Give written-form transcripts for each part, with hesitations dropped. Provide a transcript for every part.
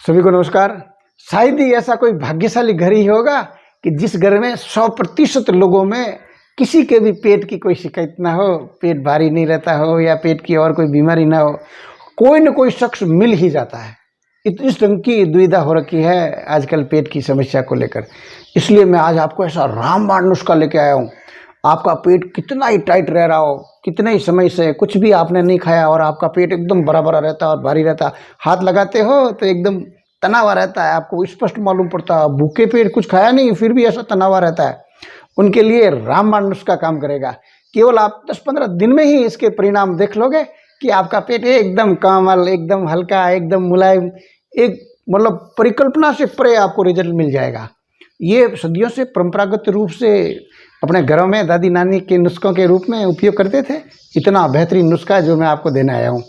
सभी को नमस्कार। शायद ही ऐसा कोई भाग्यशाली घर ही होगा कि जिस घर में 100% लोगों में किसी के भी पेट की कोई शिकायत ना हो, पेट भारी नहीं रहता हो या पेट की और कोई बीमारी ना हो। कोई न कोई शख्स मिल ही जाता है। इस ढंग की दुविधा हो रखी है आजकल पेट की समस्या को लेकर। इसलिए मैं आज आपको ऐसा रामबाण नुस्खा लेके आया हूँ। आपका पेट कितना ही टाइट रह रहा हो, कितने ही समय से कुछ भी आपने नहीं खाया और आपका पेट एकदम बड़ा बड़ा रहता है और भारी रहता है, हाथ लगाते हो तो एकदम तना हुआ रहता है, आपको स्पष्ट मालूम पड़ता है। भूखे पेट कुछ खाया नहीं फिर भी ऐसा तना हुआ रहता है, उनके लिए रामबाण नुस्खा काम करेगा। केवल आप 10-15 दिन में ही इसके परिणाम देख लोगे कि आपका पेट एकदम कोमल, एकदम हल्का, एकदम मुलायम, एक मतलब परिकल्पना से परे आपको रिजल्ट मिल जाएगा। ये सदियों से परंपरागत रूप से अपने घरों में दादी नानी के नुस्खों के रूप में उपयोग करते थे। इतना बेहतरीन नुस्खा जो मैं आपको देने आया हूँ।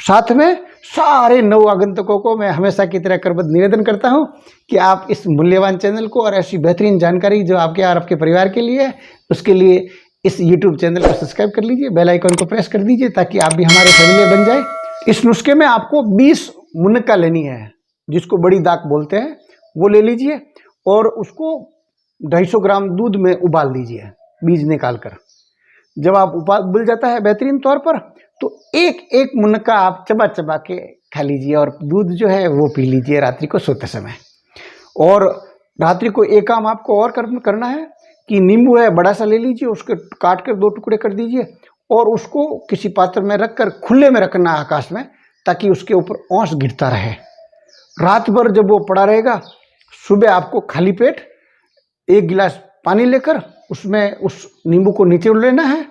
साथ में सारे नव आगंतुकों को मैं हमेशा की तरह करबद्ध निवेदन करता हूँ कि आप इस मूल्यवान चैनल को और ऐसी बेहतरीन जानकारी जो आपके और आपके परिवार के लिए है, उसके लिए इस YouTube चैनल को सब्सक्राइब कर लीजिए, बेल आइकन को प्रेस कर दीजिए ताकि आप भी हमारे फैमिली बन जाए। इस नुस्खे में आपको 20 मुनक्का लेनी है, जिसको बड़ी दाक बोलते हैं, वो ले लीजिए और उसको 250 ग्राम दूध में उबाल दीजिए बीज निकाल कर। जब आप उबल जाता है बेहतरीन तौर पर, तो एक एक मुनक्का आप चबा चबा के खा लीजिए और दूध जो है वो पी लीजिए रात्रि को सोते समय। और रात्रि को एक काम आपको और करना है कि नींबू है बड़ा सा ले लीजिए, उसके काट कर 2 टुकड़े कर दीजिए और उसको किसी पात्र में रखकर खुले में रखना आकाश में, ताकि उसके ऊपर ओस गिरता रहे। रात भर जब वो पड़ा रहेगा, सुबह आपको खाली पेट 1 गिलास पानी लेकर उसमें उस नींबू को निचोड़ लेना है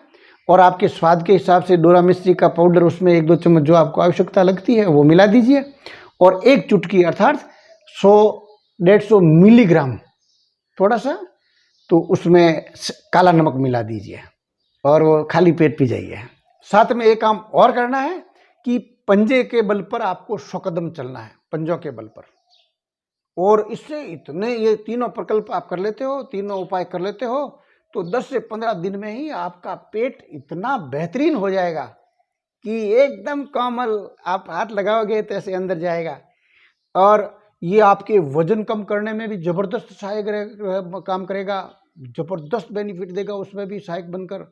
और आपके स्वाद के हिसाब से डोरा मिश्री का पाउडर उसमें 1-2 चम्मच जो आपको आवश्यकता लगती है वो मिला दीजिए और 1 चुटकी अर्थात 100-150 मिलीग्राम थोड़ा सा तो उसमें काला नमक मिला दीजिए और वो खाली पेट पी जाइए। साथ में एक काम और करना है कि पंजे के बल पर आपको 100 कदम चलना है, पंजों के बल पर। और इससे इतने ये तीनों प्रकल्प आप कर लेते हो, तीनों उपाय कर लेते हो, तो 10 से 15 दिन में ही आपका पेट इतना बेहतरीन हो जाएगा कि एकदम कोमल, आप हाथ लगाओगे तो ऐसे अंदर जाएगा। और ये आपके वजन कम करने में भी ज़बरदस्त सहायक काम करेगा, ज़बरदस्त बेनिफिट देगा उसमें भी सहायक बनकर।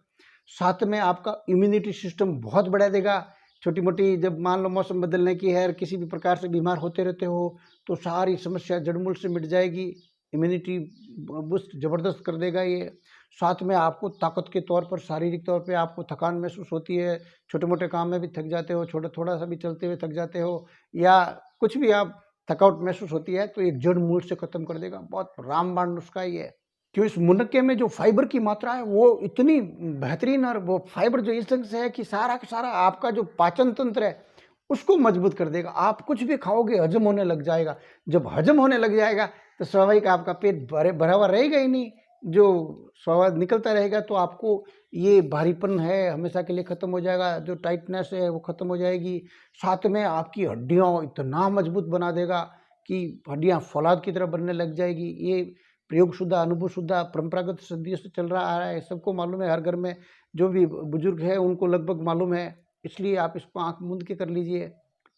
साथ में आपका इम्यूनिटी सिस्टम बहुत बढ़ा देगा। छोटी मोटी जब मान लो मौसम बदलने की है, किसी भी प्रकार से बीमार होते रहते हो, तो सारी समस्या जड़मूल से मिट जाएगी। इम्यूनिटी बूस्ट ज़बरदस्त कर देगा ये। साथ में आपको ताकत के तौर पर, शारीरिक तौर पे आपको थकान महसूस होती है, छोटे मोटे काम में भी थक जाते हो, थोड़ा सा भी चलते हुए थक जाते हो या कुछ भी आप थकावट महसूस होती है, तो एक जड़ मूल से ख़त्म कर देगा। बहुत रामबाण नुस्खा ये है। क्यों इस मुनक्के में जो फाइबर की मात्रा है वो इतनी बेहतरीन, और वो फाइबर जो इस ढंग से है कि सारा का सारा आपका जो पाचन तंत्र है उसको मजबूत कर देगा। आप कुछ भी खाओगे हजम होने लग जाएगा। जब हजम होने लग जाएगा तो स्वाभाविक आपका पेट भरा हुआ रहेगा ही नहीं, जो स्वाद निकलता रहेगा तो आपको ये भारीपन है हमेशा के लिए ख़त्म हो जाएगा, जो टाइटनेस है वो ख़त्म हो जाएगी। साथ में आपकी हड्डियों इतना मजबूत बना देगा कि हड्डियाँ फौलाद की तरह बनने लग जाएगी। ये प्रयोगशुदा, अनुभवशुदा, परंपरागत सदियों से चल रहा आ रहा है, सबको मालूम है। हर घर में जो भी बुजुर्ग है उनको लगभग मालूम है, इसलिए आप इसको आंख मूंद के कर लीजिए।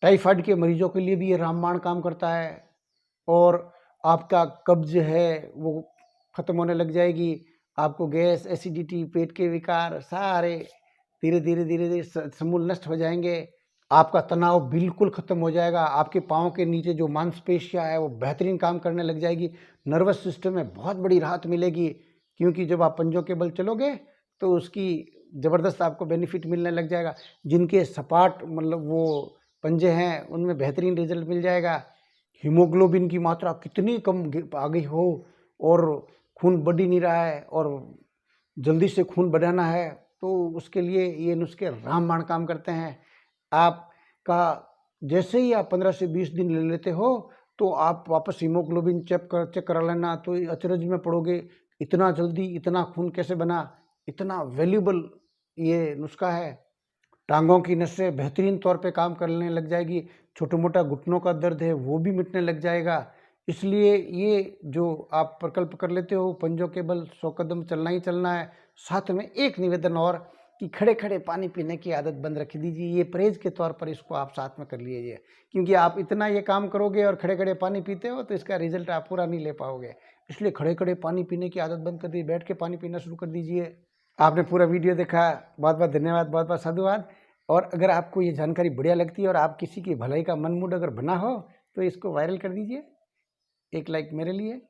टाइफाइड के मरीजों के लिए भी ये रामबाण काम करता है और आपका कब्ज है वो ख़त्म होने लग जाएगी। आपको गैस, एसिडिटी, पेट के विकार सारे धीरे धीरे समूल नष्ट हो जाएंगे। आपका तनाव बिल्कुल ख़त्म हो जाएगा। आपके पाँव के नीचे जो मांसपेशियाँ है वो बेहतरीन काम करने लग जाएगी। नर्वस सिस्टम में बहुत बड़ी राहत मिलेगी, क्योंकि जब आप पंजों के बल चलोगे तो उसकी ज़बरदस्त आपको बेनिफिट मिलने लग जाएगा। जिनके सपाट मतलब वो पंजे हैं उनमें बेहतरीन रिजल्ट मिल जाएगा। हीमोग्लोबिन की मात्रा कितनी कम आ गई हो और खून बढ़ ही नहीं रहा है और जल्दी से खून बढ़ाना है, तो उसके लिए ये नुस्खे रामबाण काम करते हैं। आपका जैसे ही आप 15 से 20 दिन ले लेते हो तो आप वापस हीमोग्लोबिन चेक करा लेना, तो अचरज में पड़ोगे, इतना जल्दी इतना खून कैसे बना। इतना वैल्यूबल ये नुस्खा है। टांगों की नसें बेहतरीन तौर पे काम करने लग जाएगी। छोटा मोटा घुटनों का दर्द है वो भी मिटने लग जाएगा। इसलिए ये जो आप प्रकल्प कर लेते हो, पंजों के बल 100 कदम चलना ही चलना है। साथ में एक निवेदन और कि खड़े खड़े पानी पीने की आदत बंद रख दीजिए। ये परहेज के तौर पर इसको आप साथ में कर लीजिए, क्योंकि आप इतना ये काम करोगे और खड़े खड़े पानी पीते हो तो इसका रिजल्ट आप पूरा नहीं ले पाओगे। इसलिए खड़े खड़े पानी पीने की आदत बंद कर दीजिए, बैठ के पानी पीना शुरू कर दीजिए। आपने पूरा वीडियो देखा, बहुत बहुत धन्यवाद, बहुत बहुत साधुवाद। और अगर आपको ये जानकारी बढ़िया लगती है और आप किसी की भलाई का मन मूड अगर बना हो तो इसको वायरल कर दीजिए। एक लाइक मेरे लिए।